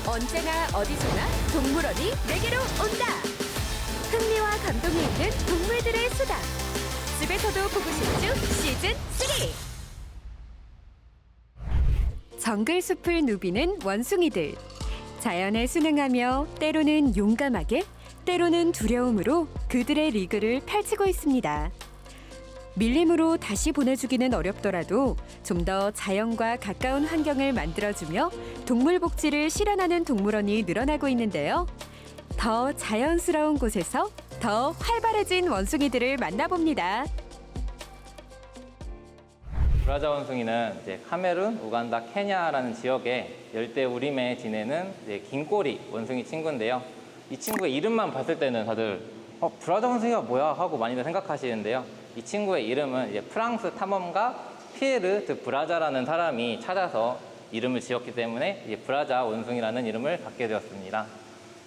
언제나 어디서나 동물원이 내게로 온다. 흥미와 감동이 있는 동물들의 수다. 집에서도 보고 싶죠? 시즌 3. 정글숲을 누비는 원숭이들. 자연에 순응하며 때로는 용감하게, 때로는 두려움으로 그들의 리그를 펼치고 있습니다. 밀림으로 다시 보내주기는 어렵더라도 좀 더 자연과 가까운 환경을 만들어주며 동물 복지를 실현하는 동물원이 늘어나고 있는데요. 더 자연스러운 곳에서 더 활발해진 원숭이들을 만나봅니다. 브라자 원숭이는 이제 카메룬, 우간다, 케냐라는 지역의 열대 우림에 지내는 긴꼬리 원숭이 친구인데요. 이 친구의 이름만 봤을 때는 다들 브라자 원숭이가 뭐야 하고 많이들 생각하시는데요. 이 친구의 이름은 이제 프랑스 탐험가 피에르 드 브라자라는 사람이 찾아서 이름을 지었기 때문에 이제 브라자 원숭이라는 이름을 갖게 되었습니다.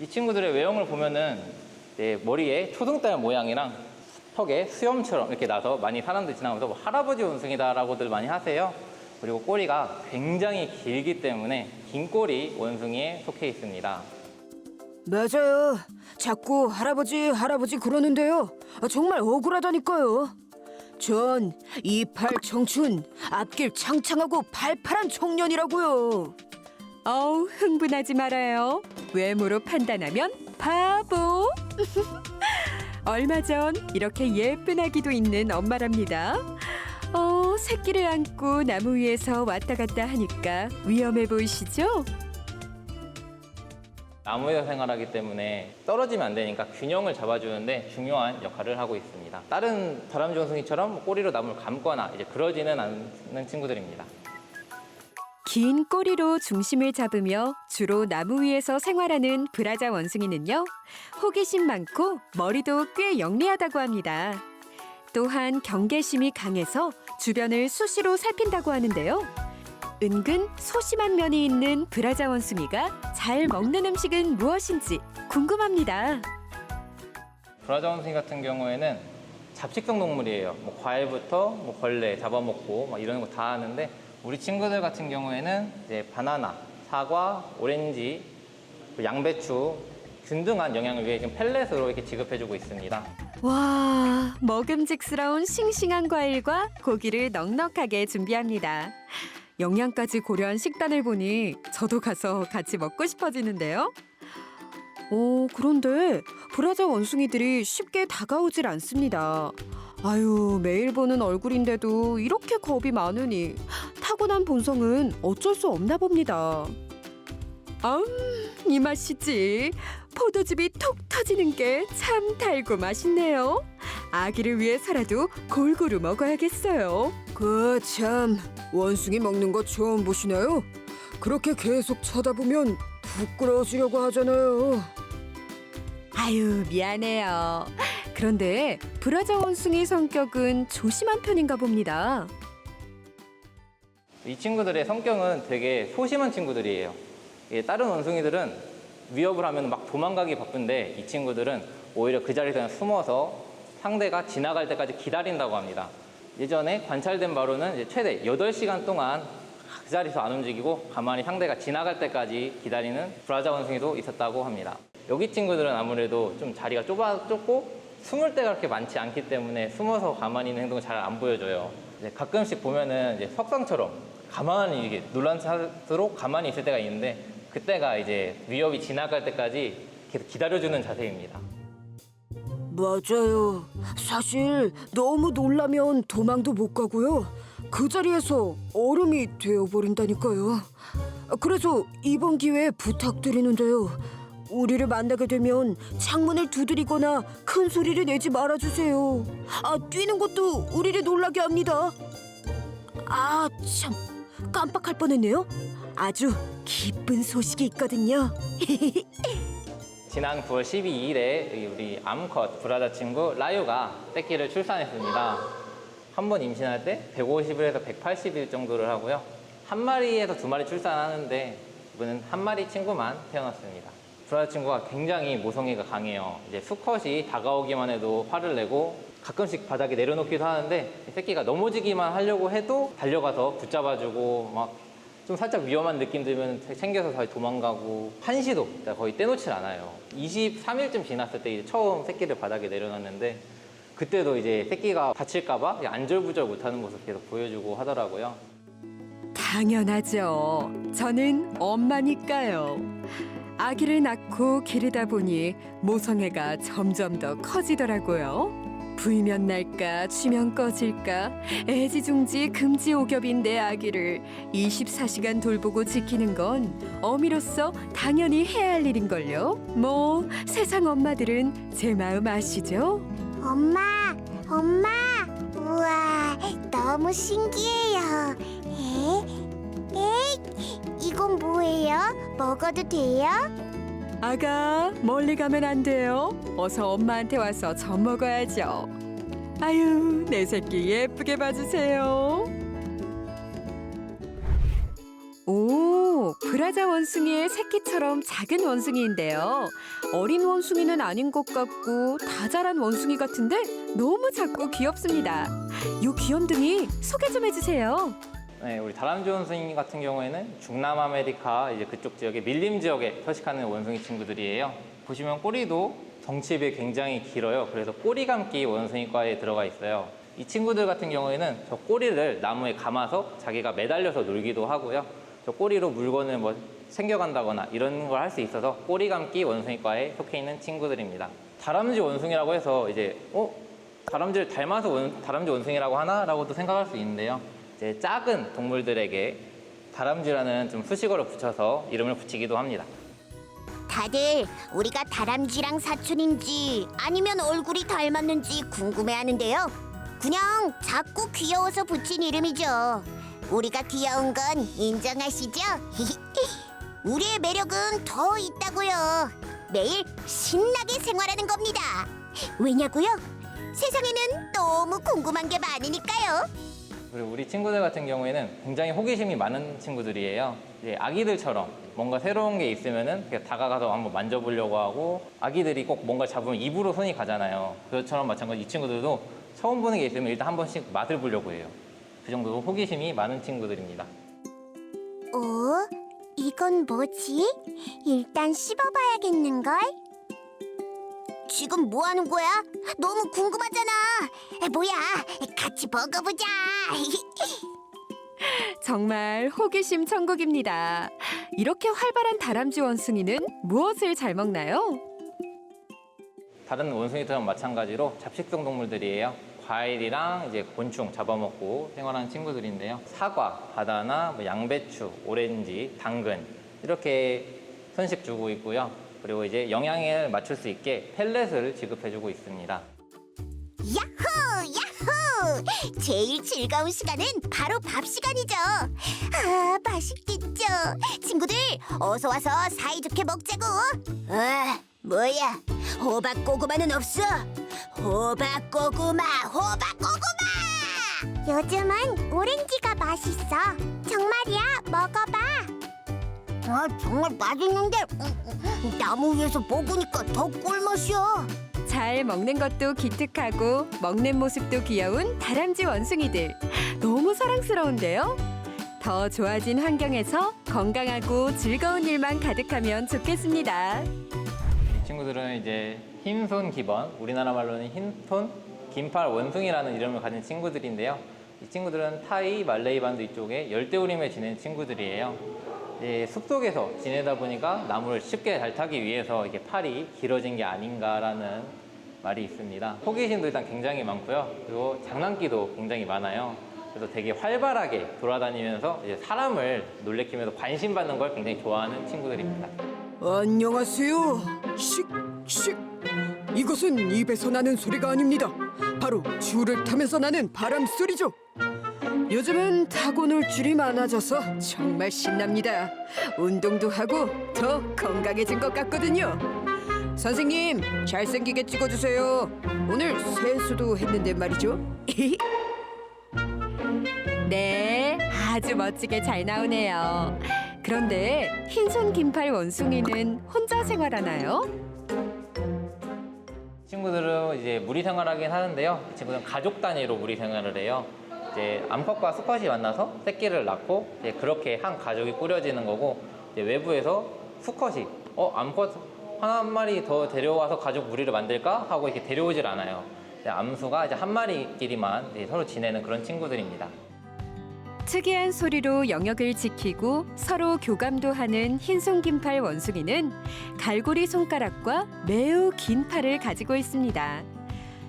이 친구들의 외형을 보면은 머리에 초승달 모양이랑 턱에 수염처럼 이렇게 나서 많이 사람들이 지나가면서 뭐 할아버지 원숭이다라고들 많이 하세요. 그리고 꼬리가 굉장히 길기 때문에 긴꼬리 원숭이에 속해 있습니다. 맞아요. 자꾸 할아버지 그러는데요. 정말 억울하다니까요. 전 이팔 청춘, 앞길 창창하고 발팔한 청년이라고요. 어우, 흥분하지 말아요. 외모로 판단하면 바보. 얼마 전 이렇게 예쁜 아기도 있는 엄마랍니다. 새끼를 안고 나무 위에서 왔다 갔다 하니까 위험해 보이시죠? 나무에서 생활하기 때문에 떨어지면 안 되니까 균형을 잡아주는데 중요한 역할을 하고 있습니다. 다른 다람쥐 원숭이처럼 꼬리로 나무를 감거나 이제 그러지는 않는 친구들입니다. 긴 꼬리로 중심을 잡으며 주로 나무 위에서 생활하는 브라자 원숭이는요, 호기심 많고 머리도 꽤 영리하다고 합니다. 또한 경계심이 강해서 주변을 수시로 살핀다고 하는데요. 은근 소심한 면이 있는 브라자 원숭이가 잘 먹는 음식은 무엇인지 궁금합니다. 브라자 원숭이 같은 경우에는 잡식성 동물이에요. 뭐 과일부터 뭐 벌레 잡아먹고 막 이런 거 다 하는데, 우리 친구들 같은 경우에는 이제 바나나, 사과, 오렌지, 양배추 균등한 영양을 위해 지금 펠렛으로 이렇게 지급해주고 있습니다. 와, 먹음직스러운 싱싱한 과일과 고기를 넉넉하게 준비합니다. 영양까지 고려한 식단을 보니 저도 가서 같이 먹고 싶어지는데요. 그런데 브라자 원숭이들이 쉽게 다가오질 않습니다. 아유, 매일 보는 얼굴인데도 이렇게 겁이 많으니 타고난 본성은 어쩔 수 없나 봅니다. 이 맛이지. 포도즙이 톡 터지는 게 참 달고 맛있네요. 아기를 위해서라도 골고루 먹어야겠어요. 참, 원숭이 먹는 거 처음 보시나요? 그렇게 계속 쳐다보면 부끄러워지려고 하잖아요. 아유, 미안해요. 그런데 브라자 원숭이 성격은 조심한 편인가 봅니다. 이 친구들의 성격은 되게 소심한 친구들이에요. 다른 원숭이들은 위협을 하면 막 도망가기 바쁜데, 이 친구들은 오히려 그 자리에서 그냥 숨어서 상대가 지나갈 때까지 기다린다고 합니다. 예전에 관찰된 바로는 이제 최대 8시간 동안 그 자리에서 안 움직이고 가만히 상대가 지나갈 때까지 기다리는 브라자 원숭이도 있었다고 합니다. 여기 친구들은 아무래도 좀 자리가 좁고 숨을 데가 그렇게 많지 않기 때문에 숨어서 가만히 있는 행동을 잘 안 보여줘요. 가끔씩 보면은 이제 석상처럼 가만히 이게 놀란 차로 가만히 있을 때가 있는데, 그때가 이제 위협이 지나갈 때까지 계속 기다려주는 자세입니다. 맞아요. 사실 너무 놀라면 도망도 못 가고요. 그 자리에서 얼음이 되어버린다니까요. 그래서 이번 기회에 부탁드리는데요. 우리를 만나게 되면 창문을 두드리거나 큰 소리를 내지 말아주세요. 뛰는 것도 우리를 놀라게 합니다. 참, 깜빡할 뻔했네요. 아주 기쁜 소식이 있거든요. 지난 9월 12일에 우리 암컷 브라자 친구 라유가 새끼를 출산했습니다. 한 번 임신할 때 150일에서 180일 정도를 하고요. 한 마리에서 두 마리 출산하는데 이번엔 한 마리 친구만 태어났습니다. 브라자 친구가 굉장히 모성애가 강해요. 이제 수컷이 다가오기만 해도 화를 내고 가끔씩 바닥에 내려놓기도 하는데, 새끼가 넘어지기만 하려고 해도 달려가서 붙잡아주고 막 좀 살짝 위험한 느낌 들면 챙겨서 거의 도망가고 한시도 거의 떼놓질 않아요. 23일쯤 지났을 때 이제 처음 새끼를 바닥에 내려놨는데 그때도 이제 새끼가 다칠까봐 안절부절 못하는 모습 계속 보여주고 하더라고요. 당연하죠. 저는 엄마니까요. 아기를 낳고 기르다 보니 모성애가 점점 더 커지더라고요. 불면 날까 쥐면 꺼질까 애지중지 금지오겹인 내 아기를 24시간 돌보고 지키는 건 어미로서 당연히 해야 할 일인걸요. 뭐 세상 엄마들은 제 마음 아시죠? 엄마, 엄마, 우와, 너무 신기해요. 이건 뭐예요? 먹어도 돼요? 아가 멀리 가면 안 돼요. 어서 엄마한테 와서 젖 먹어야죠. 아유 내 새끼 예쁘게 봐주세요. 오 브라자 원숭이의 새끼처럼 작은 원숭이인데요. 어린 원숭이는 아닌 것 같고 다 자란 원숭이 같은데 너무 작고 귀엽습니다. 요 귀염둥이 소개 좀 해주세요. 네, 우리 다람쥐 원숭이 같은 경우에는 중남 아메리카 이제 그쪽 지역의 밀림 지역에 서식하는 원숭이 친구들이에요. 보시면 꼬리도 덩치에 비해 굉장히 길어요. 그래서 꼬리감기 원숭이과에 들어가 있어요. 이 친구들 같은 경우에는 저 꼬리를 나무에 감아서 자기가 매달려서 놀기도 하고요. 저 꼬리로 물건을 뭐 챙겨간다거나 이런 걸 할 수 있어서 꼬리감기 원숭이과에 속해 있는 친구들입니다. 다람쥐 원숭이라고 해서 이제 다람쥐를 닮아서 다람쥐 원숭이라고 하나라고도 생각할 수 있는데요. 이제 작은 동물들에게 다람쥐라는 좀 수식어를 붙여서 이름을 붙이기도 합니다. 다들 우리가 다람쥐랑 사촌인지 아니면 얼굴이 닮았는지 궁금해하는데요. 그냥 작고 귀여워서 붙인 이름이죠. 우리가 귀여운 건 인정하시죠? 우리의 매력은 더 있다고요. 매일 신나게 생활하는 겁니다. 왜냐고요? 세상에는 너무 궁금한 게 많으니까요. 그리고 우리 친구들 같은 경우에는 굉장히 호기심이 많은 친구들이에요. 이제 아기들처럼 뭔가 새로운 게 있으면은 그냥 다가가서 한번 만져보려고 하고, 아기들이 꼭 뭔가 잡으면 입으로 손이 가잖아요. 그것처럼 마찬가지 이 친구들도 처음 보는 게 있으면 일단 한 번씩 맛을 보려고 해요. 그 정도로 호기심이 많은 친구들입니다. 이건 뭐지? 일단 씹어봐야겠는걸? 지금 뭐 하는 거야? 너무 궁금하잖아. 뭐야? 같이 먹어보자. 정말 호기심 천국입니다. 이렇게 활발한 다람쥐 원숭이는 무엇을 잘 먹나요? 다른 원숭이들은 마찬가지로 잡식성 동물들이에요. 과일이랑 이제 곤충 잡아먹고 생활하는 친구들인데요. 사과, 바나나, 양배추, 오렌지, 당근 이렇게 선식 주고 있고요. 그리고 이제 영양을 맞출 수 있게 펠렛을 지급해주고 있습니다. 야호! 야호! 제일 즐거운 시간은 바로 밥 시간이죠. 아, 맛있겠죠. 친구들, 어서 와서 사이좋게 먹자고. 뭐야? 호박고구마는 없어? 호박고구마! 요즘은 오렌지가 맛있어. 정말이야, 먹어봐. 정말 맛있는데 나무 위에서 먹으니까 더 꿀맛이야. 잘 먹는 것도 기특하고 먹는 모습도 귀여운 다람쥐 원숭이들. 너무 사랑스러운데요? 더 좋아진 환경에서 건강하고 즐거운 일만 가득하면 좋겠습니다. 이 친구들은 이제 흰손 기번, 우리나라 말로는 흰손 긴팔 원숭이라는 이름을 가진 친구들인데요. 이 친구들은 타이, 말레이 반도 이쪽에 열대우림에 지내는 친구들이에요. 숲속에서 지내다 보니까 나무를 쉽게 잘 타기 위해서 이게 팔이 길어진 게 아닌가라는 말이 있습니다. 호기심도 일단 굉장히 많고요. 그리고 장난기도 굉장히 많아요. 그래서 되게 활발하게 돌아다니면서 이제 사람을 놀래키면서 관심 받는 걸 굉장히 좋아하는 친구들입니다. 안녕하세요. 씩. 이것은 입에서 나는 소리가 아닙니다. 바로 줄을 타면서 나는 바람 소리죠. 요즘은 타고 놀 줄이 많아져서 정말 신납니다. 운동도 하고 더 건강해진 것 같거든요. 선생님, 잘생기게 찍어주세요. 오늘 세수도 했는데 말이죠. 네, 아주 멋지게 잘 나오네요. 그런데 흰손 긴팔 원숭이는 혼자 생활하나요? 친구들은 이제 무리 생활하긴 하는데요. 이 친구들은 가족 단위로 무리 생활을 해요. 이제 암컷과 수컷이 만나서 새끼를 낳고 이제 그렇게 한 가족이 꾸려지는 거고, 이제 외부에서 수컷이 암컷 한 마리 더 데려와서 가족 무리를 만들까 하고 이렇게 데려오질 않아요. 암수가 이제 한 마리끼리만 이제 서로 지내는 그런 친구들입니다. 특이한 소리로 영역을 지키고 서로 교감도 하는 흰손긴팔 원숭이는 갈고리 손가락과 매우 긴 팔을 가지고 있습니다.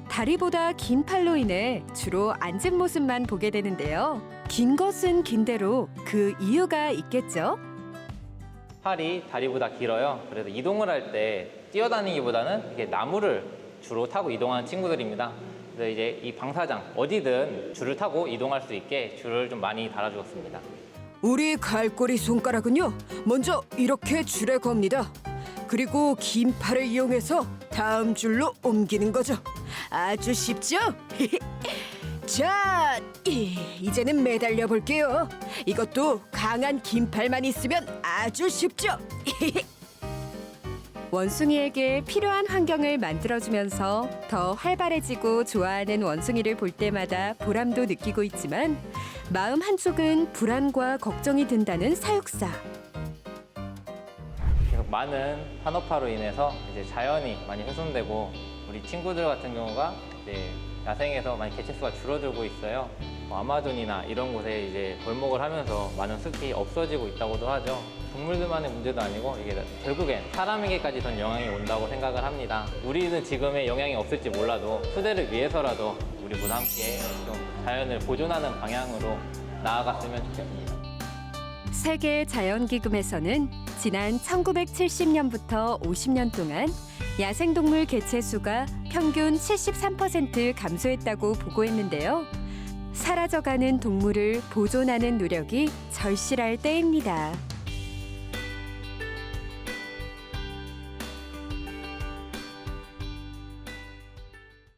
다리보다 긴 팔로 인해 주로 앉은 모습만 보게 되는데요. 긴 것은 긴대로 그 이유가 있겠죠? 팔이 다리보다 길어요. 그래서 이동을 할 때 뛰어다니기보다는 이게 나무를 주로 타고 이동하는 친구들입니다. 그래서 이제 이 방사장 어디든 줄을 타고 이동할 수 있게 줄을 좀 많이 달아주었습니다. 우리 갈고리 손가락은요, 먼저 이렇게 줄에 겁니다. 그리고 긴 팔을 이용해서 다음 줄로 옮기는 거죠. 아주 쉽죠? 자, 이제는 매달려 볼게요. 이것도 강한 긴 팔만 있으면 아주 쉽죠? 원숭이에게 필요한 환경을 만들어주면서 더 활발해지고 좋아하는 원숭이를 볼 때마다 보람도 느끼고 있지만 마음 한쪽은 불안과 걱정이 든다는 사육사. 계속 많은 산업화로 인해서 이제 자연이 많이 훼손되고 우리 친구들 같은 경우가 이제 야생에서 많이 개체수가 줄어들고 있어요. 아마존이나 이런 곳에 이제 벌목을 하면서 많은 숲이 없어지고 있다고도 하죠. 동물들만의 문제도 아니고 이게 결국엔 사람에게까지 전 영향이 온다고 생각을 합니다. 우리는 지금의 영향이 없을지 몰라도 후대를 위해서라도 우리 모두 함께 좀 자연을 보존하는 방향으로 나아갔으면 좋겠습니다. 세계 자연기금에서는 지난 1970년부터 50년 동안 야생동물 개체수가 평균 73% 감소했다고 보고했는데요. 사라져가는 동물을 보존하는 노력이 절실할 때입니다.